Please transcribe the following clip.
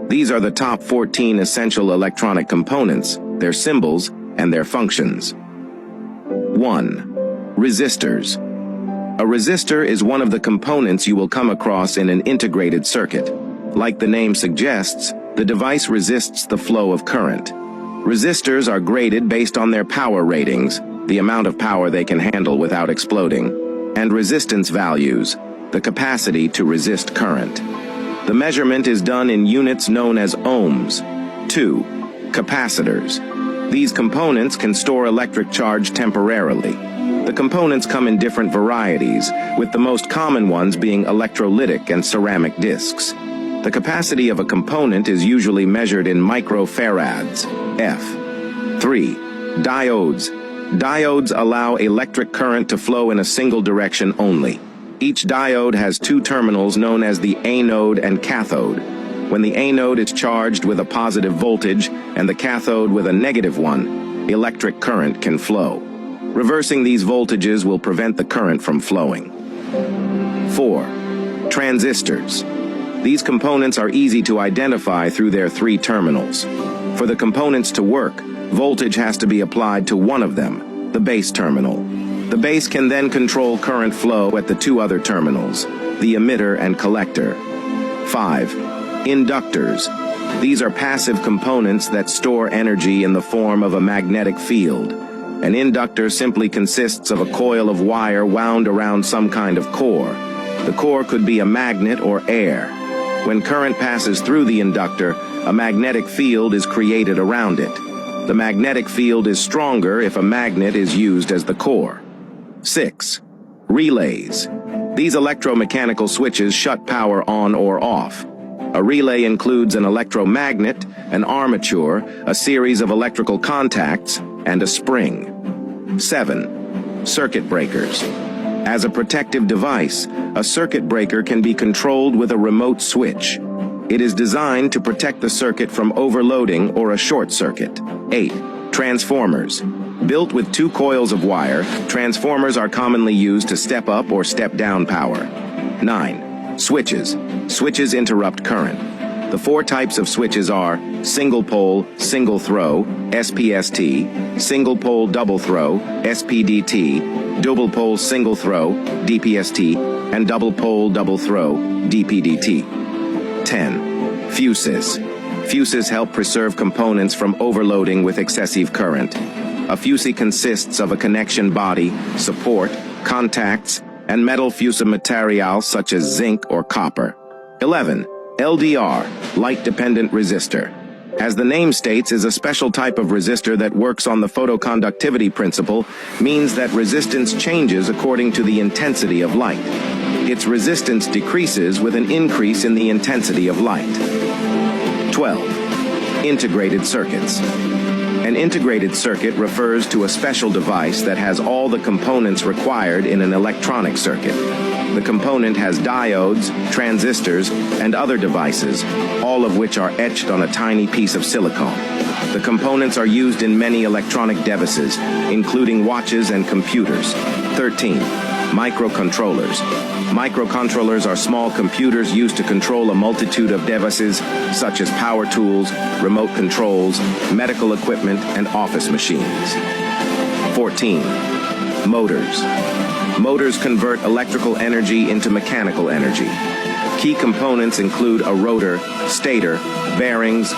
These are the top 14 essential electronic components, their symbols, and their functions. 1. Resistors. A resistor is one of the components you will come across in an integrated circuit. Like the name suggests, the device resists the flow of current. Resistors are graded based on their power ratings, the amount of power they can handle without exploding, and resistance values, the capacity to resist current. The measurement is done in units known as ohms. 2. Capacitors. These components can store electric charge temporarily. The components come in different varieties, with the most common ones being electrolytic and ceramic discs. The capacity of a component is usually measured in microfarads, F. 3. Diodes. Diodes allow electric current to flow in a single direction only. Each diode has two terminals known as the anode and cathode. When the anode is charged with a positive voltage and the cathode with a negative one, electric current can flow. Reversing these voltages will prevent the current from flowing. 4. Transistors. These components are easy to identify through their three terminals. For the components to work, voltage has to be applied to one of them, the base terminal. The base can then control current flow at the two other terminals, the emitter and collector. 5. Inductors. These are passive components that store energy in the form of a magnetic field. An inductor simply consists of a coil of wire wound around some kind of core. The core could be a magnet or air. When current passes through the inductor, a magnetic field is created around it. The magnetic field is stronger if a magnet is used as the core. 6. Relays. These electromechanical switches shut power on or off. A relay includes an electromagnet, an armature, a series of electrical contacts, and a spring. 7. Circuit breakers. As a protective device, a circuit breaker can be controlled with a remote switch. It is designed to protect the circuit from overloading or a short circuit. 8. Transformers. Built with two coils of wire, transformers are commonly used to step up or step down power. 9. Switches. Switches interrupt current. The four types of switches are single pole, single throw, SPST, single pole double throw, SPDT, double pole single throw, DPST, and double pole double throw, DPDT. 10. Fuses. Fuses help preserve components from overloading with excessive current. A fuse consists of a connection body, support, contacts, and metal fuse material such as zinc or copper. 11. LDR, light-dependent resistor. As the name states, is a special type of resistor that works on the photoconductivity principle, means that resistance changes according to the intensity of light. Its resistance decreases with an increase in the intensity of light. 12. Integrated circuits. An integrated circuit refers to a special device that has all the components required in an electronic circuit. The component has diodes, transistors, and other devices, all of which are etched on a tiny piece of silicone. The components are used in many electronic devices, including watches and computers. 13. Microcontrollers. Microcontrollers are small computers used to control a multitude of devices, such as power tools, remote controls, medical equipment, and office machines. 14. Motors. Motors convert electrical energy into mechanical energy. Key components include a rotor, stator, bearings,